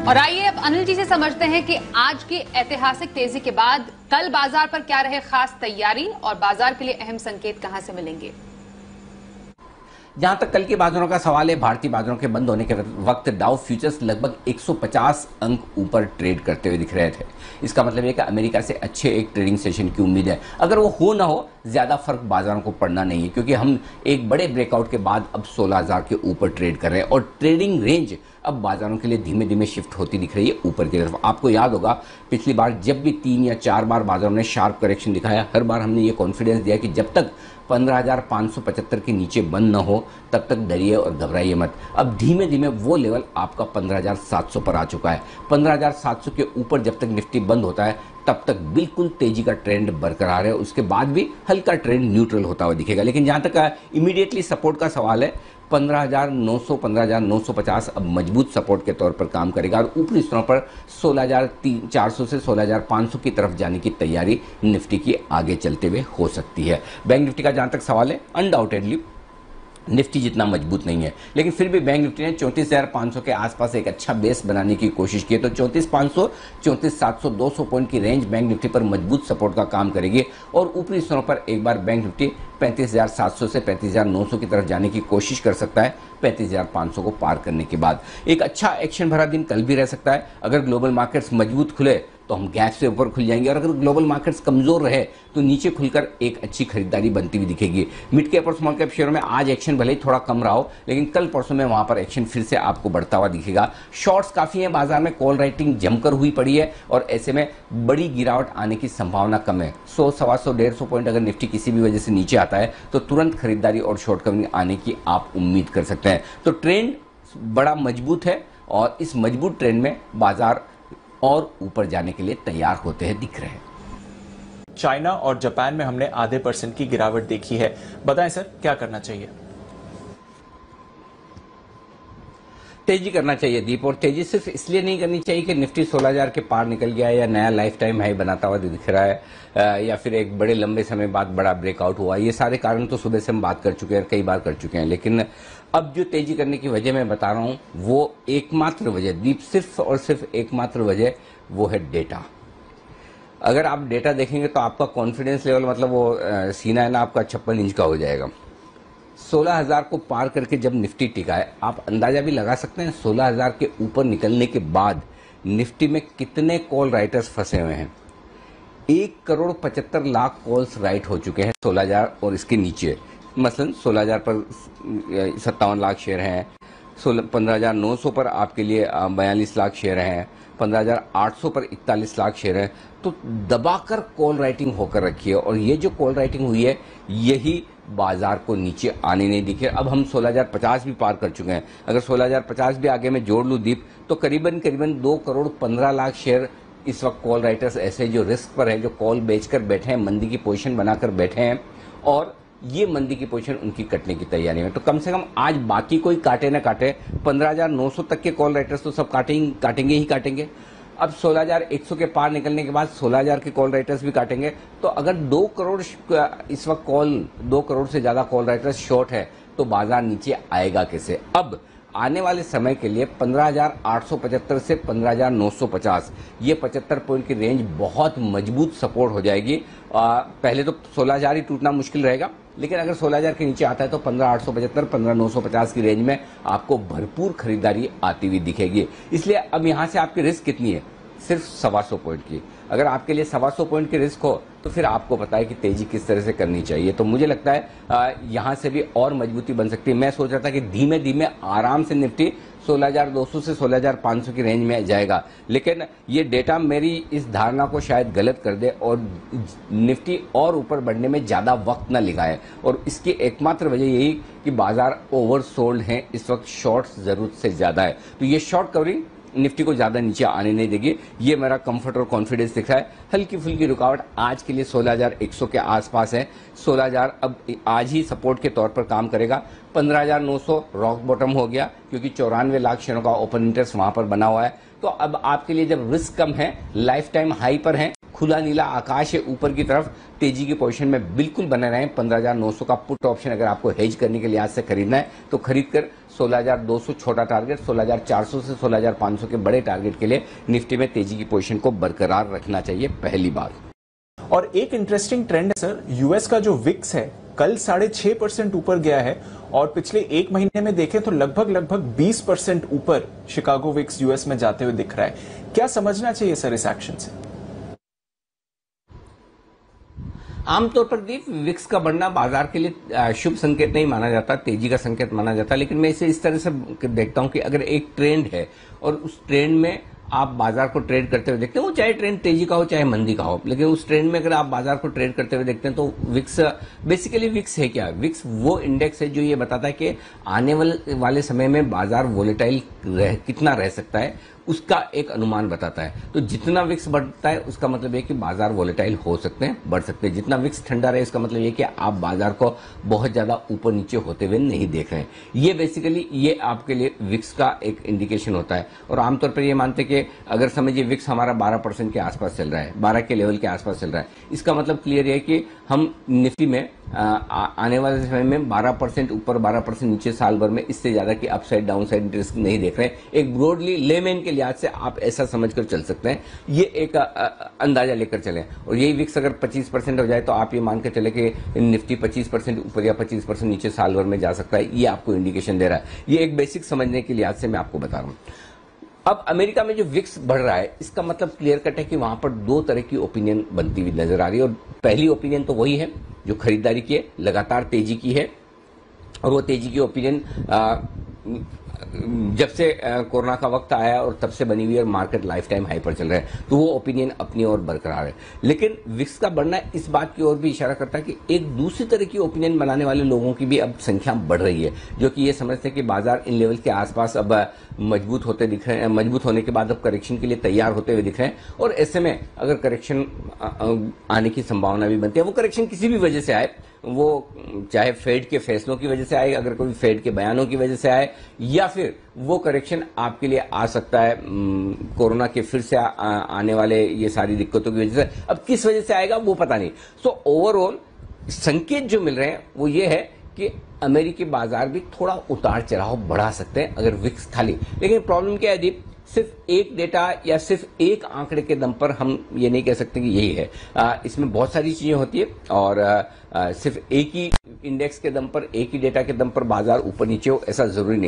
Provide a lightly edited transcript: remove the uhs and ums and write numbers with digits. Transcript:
और आइए अब अनिल जी से समझते हैं कि आज की ऐतिहासिक तेजी के बाद कल बाजार पर क्या रहे खास तैयारी और बाजार के लिए अहम संकेत कहां से मिलेंगे। जहां तक कल के बाजारों का सवाल है, भारतीय बाजारों के बंद होने के वक्त डाउ फ्यूचर्स लगभग 150 अंक ऊपर ट्रेड करते हुए दिख रहे थे। इसका मतलब है कि अमेरिका से अच्छे एक ट्रेडिंग सेशन की उम्मीद है। अगर वो हो ना हो, ज्यादा फर्क बाजारों को पड़ना नहीं है, क्योंकि हम एक बड़े ब्रेकआउट के बाद अब 16,000 के ऊपर ट्रेड कर रहे हैं और ट्रेडिंग रेंज अब बाजारों के लिए धीमे धीमे शिफ्ट होती दिख रही है ऊपर की तरफ। आपको याद होगा पिछली बार जब भी 3 या 4 बार बाजारों ने शार्प करेक्शन दिखाया, हर बार हमने ये कॉन्फिडेंस दिया कि जब तक 15,575 के नीचे बंद न हो तब तक डरिए और घबराइए मत। अब धीमे धीमे वो लेवल आपका 15,700 पर आ चुका है। 15,700 के ऊपर जब तक निफ्टी बंद होता है तब तक बिल्कुल तेजी का ट्रेंड बरकरार है, उसके बाद भी हल्का ट्रेंड न्यूट्रल होता हुआ दिखेगा। लेकिन जहां तक इमीडिएटली सपोर्ट का सवाल है, 15,900 15,950 अब मजबूत सपोर्ट के तौर पर काम करेगा और ऊपरी स्तरों पर 16,400 से 16,500 की तरफ जाने की तैयारी निफ्टी की आगे चलते हुए हो सकती है। बैंक निफ्टी का जहां तक सवाल है, अनडाउटेडली निफ्टी जितना मजबूत नहीं है, लेकिन फिर भी बैंक निफ्टी ने 34,500 के आसपास एक अच्छा बेस बनाने की कोशिश की है। तो 34,500, 34,700, 200 पॉइंट की रेंज बैंक निफ्टी पर मजबूत सपोर्ट का काम करेगी और ऊपरी स्तरों पर एक बार बैंक निफ्टी 35,700 से 35,900 की तरफ जाने की कोशिश कर सकता है 35,500 को पार करने के बाद। एक अच्छा एक्शन भरा दिन कल भी रह सकता है। अगर ग्लोबल मार्केट्स मजबूत खुले तो हम गैप से ऊपर खुल जाएंगे और अगर ग्लोबल मार्केट्स कमजोर रहे तो नीचे खुलकर एक अच्छी खरीदारी बनती हुई दिखेगी। मिड कैप और स्मॉल कैप शेयरों में आज एक्शन भले ही थोड़ा कम रहा हो, लेकिन कल परसों में वहां पर एक्शन फिर से आपको बढ़ता हुआ दिखेगा। शॉर्ट्स काफी हैं बाजार में, कॉल राइटिंग जमकर हुई पड़ी है और ऐसे में बड़ी गिरावट आने की संभावना कम है। 100, 125, 150 पॉइंट अगर निफ्टी किसी भी वजह से नीचे आता है तो तुरंत खरीदारी और शॉर्ट कवरिंग आने की आप उम्मीद कर सकते हैं। तो ट्रेंड बड़ा मजबूत है और इस मजबूत ट्रेंड में बाजार और ऊपर जाने के लिए तैयार होते हैं दिख रहे हैं। चाइना और जापान में हमने आधे % की गिरावट देखी है, बताएं सर क्या करना चाहिए। तेजी करना चाहिए दीप, और तेजी सिर्फ इसलिए नहीं करनी चाहिए कि निफ्टी 16,000 के पार निकल गया या नया लाइफ टाइम हाई बनाता हुआ दिख रहा है या फिर एक बड़े लंबे समय बाद बड़ा ब्रेकआउट हुआ। ये सारे कारण तो सुबह से हम बात कर चुके हैं, कई बार कर चुके हैं। लेकिन अब जो तेजी करने की वजह मैं बता रहा हूं वो एकमात्र वजह दीप, सिर्फ और सिर्फ एकमात्र वजह वो है डेटा। अगर आप डेटा देखेंगे तो आपका कॉन्फिडेंस लेवल, मतलब वो सीना है ना आपका 56 इंच का हो जाएगा। 16,000 को पार करके जब निफ्टी टिका है, आप अंदाजा भी लगा सकते हैं 16,000 के ऊपर निकलने के बाद निफ्टी में कितने कॉल राइटर्स फंसे हुए हैं। 1,75,00,000 कॉल्स राइट हो चुके हैं 16,000 और इसके नीचे। मसलन 16,000 पर 57 लाख शेयर हैं, 15,900 पर आपके लिए 42 लाख शेयर हैं, 15,800 पर 41 लाख शेयर हैं। तो दबाकर कॉल राइटिंग होकर रखी है और ये जो कॉल राइटिंग हुई है यही बाजार को नीचे आने नहीं दिखे। अब हम 16,050 भी पार कर चुके हैं। अगर 16,050 भी आगे में जोड़ लूं दीप, तो करीबन 2,15,00,000 शेयर इस वक्त कॉल राइटर्स ऐसे जो रिस्क पर हैं, जो कॉल बेचकर बैठे हैं, मंदी की पोजीशन बनाकर बैठे हैं और ये मंदी की पोजीशन उनकी कटने की तैयारी में। तो कम से कम आज बाकी कोई काटे ना काटे, 15,900 तक के कॉल राइटर्स तो सब काटेंगे ही काटेंगे। अब 16,100 के पार निकलने के बाद 16,000 के कॉल राइटर्स भी काटेंगे। तो अगर 2 करोड़ इस वक्त 2 करोड़ से ज्यादा कॉल राइटर्स शॉर्ट है तो बाजार नीचे आएगा कैसे। अब आने वाले समय के लिए 15,875 से 15,950 ये 75 पॉइंट की रेंज बहुत मजबूत सपोर्ट हो जाएगी। पहले तो 16,000 ही टूटना मुश्किल रहेगा, लेकिन अगर 16,000 के नीचे आता है तो 15,875 15,950 की रेंज में आपको भरपूर खरीदारी आती हुई दिखेगी। इसलिए अब यहां से आपकी रिस्क कितनी है, सिर्फ 125 पॉइंट की। अगर आपके लिए 125 पॉइंट की रिस्क हो तो फिर आपको पता है कि तेजी किस तरह से करनी चाहिए। तो मुझे लगता है यहां से भी और मजबूती बन सकती है। मैं सोच रहा था कि धीमे धीमे आराम से निफ्टी 16,200 से 16,500 की रेंज में जाएगा, लेकिन ये डेटा मेरी इस धारणा को शायद गलत कर दे और निफ्टी और ऊपर बढ़ने में ज्यादा वक्त न लगाए। और इसकी एकमात्र वजह यही कि बाजार ओवरसोल्ड है इस वक्त, शॉर्ट्स जरूरत से ज्यादा है। तो ये शॉर्ट कवरिंग निफ्टी को ज्यादा नीचे आने नहीं देगी। ये मेरा कंफर्ट और कॉन्फिडेंस दिख रहा है। हल्की फुल्की रुकावट आज के लिए 16,100 के आसपास है। 16,000 अब आज ही सपोर्ट के तौर पर काम करेगा। 15,900 रॉक बॉटम हो गया क्योंकि 94 लाख शेयरों का ओपन इंटरेस्ट वहां पर बना हुआ है। तो अब आपके लिए जब रिस्क कम है, लाइफ टाइम हाई पर है, खुला नीला आकाश है ऊपर की तरफ, तेजी की पोजीशन में बिल्कुल बने रहें। 15,900 का पुट ऑप्शन अगर आपको हेज करने के लिहाज से खरीदना है तो खरीद कर 16,200 छोटा टारगेट, 16,400 से 16,500 के बड़े टारगेट के लिए निफ्टी में तेजी की पोजीशन को बरकरार रखना चाहिए, पहली बात। और एक इंटरेस्टिंग ट्रेंड है सर, यूएस का जो विक्स है कल 6.5% ऊपर गया है और पिछले एक महीने में देखें तो लगभग 20% ऊपर शिकागो विक्स यूएस में जाते हुए दिख रहा है। क्या समझना चाहिए सर इस एक्शन से? आमतौर पर दीप, विक्स का बढ़ना बाजार के लिए शुभ संकेत नहीं माना जाता, तेजी का संकेत माना जाता, लेकिन मैं इसे इस तरह से देखता हूं कि अगर एक ट्रेंड है और उस ट्रेंड में आप बाजार को ट्रेड करते हुए देखते हैं, वो चाहे ट्रेंड तेजी का हो चाहे मंदी का हो, लेकिन उस ट्रेंड में अगर आप बाजार को ट्रेड करते हुए देखते हैं तो विक्स, बेसिकली विक्स है क्या? विक्स वो इंडेक्स है जो ये बताता है कि आने वाले समय में बाजार वोलेटाइल कितना रह सकता है, उसका एक अनुमान बताता है। तो जितना विक्स बढ़ता है उसका मतलब ये कि बाजार वोलेटाइल हो सकते हैं, बढ़ सकते हैं। जितना विक्स ठंडा रहे इसका मतलब ये कि आप बाजार को बहुत ज्यादा ऊपर नीचे होते हुए नहीं देख रहे हैं। ये बेसिकली ये आपके लिए विक्स का एक इंडिकेशन होता है। और आमतौर पर ये मानते हैं कि अगर समझिए विक्स हमारा 12% के आसपास चल रहा है, 12 के लेवल के आसपास चल रहा है, इसका मतलब क्लियर है कि हम निफ्टी में आने वाले समय में 12% ऊपर 12% नीचे साल भर में इससे ज्यादा की अपसाइड डाउनसाइड रिस्क नहीं देख रहे हैं। एक ब्रॉडली लेमैन के लिहाज से आप ऐसा समझकर चल सकते हैं, ये एक अंदाजा लेकर चलें। और यही विक्स अगर 25% हो जाए तो आप ये मान कर चले कि निफ्टी 25% ऊपर या 25% नीचे साल भर में जा सकता है, ये आपको इंडिकेशन दे रहा है। ये एक बेसिक समझने के लिहाज से मैं आपको बता रहा हूं। अब अमेरिका में जो विक्स बढ़ रहा है इसका मतलब क्लियर कट है कि वहां पर दो तरह की ओपिनियन बनती हुई नजर आ रही है। और पहली ओपिनियन तो वही है जो खरीदारी की है, लगातार तेजी की है, और वो तेजी की ओपिनियन जब से कोरोना का वक्त आया और तब से बनी हुई है, मार्केट लाइफ टाइम हाई पर चल रहा है, तो वो ओपिनियन अपनी ओर बरकरार है। लेकिन विक्स का बढ़ना इस बात की ओर भी इशारा करता है कि एक दूसरी तरह की ओपिनियन बनाने वाले लोगों की भी अब संख्या बढ़ रही है, जो कि ये समझते हैं कि बाजार इन लेवल के आसपास अब मजबूत होते दिख रहे हैं, मजबूत होने के बाद अब करेक्शन के लिए तैयार होते हुए दिख रहे हैं। और ऐसे में अगर करेक्शन आने की संभावना भी बनती है, वो करेक्शन किसी भी वजह से आए, वो चाहे फेड के फैसलों की वजह से आए, अगर कोई फेड के बयानों की वजह से आए, या फिर वो करेक्शन आपके लिए आ सकता है कोरोना के फिर से आने वाले ये सारी दिक्कतों की वजह से। अब किस वजह से आएगा वो पता नहीं। सो ओवरऑल संकेत जो मिल रहे हैं वो ये है कि अमेरिकी बाजार भी थोड़ा उतार चढ़ाव बढ़ा सकते हैं अगर विक्स खाली। लेकिन प्रॉब्लम क्या है दीप, सिर्फ एक डेटा या सिर्फ एक आंकड़े के दम पर हम ये नहीं कह सकते कि यही है। इसमें बहुत सारी चीजें होती है और सिर्फ एक ही इंडेक्स के दम पर, एक ही डेटा के दम पर बाजार ऊपर नीचे हो ऐसा जरूरी नहीं।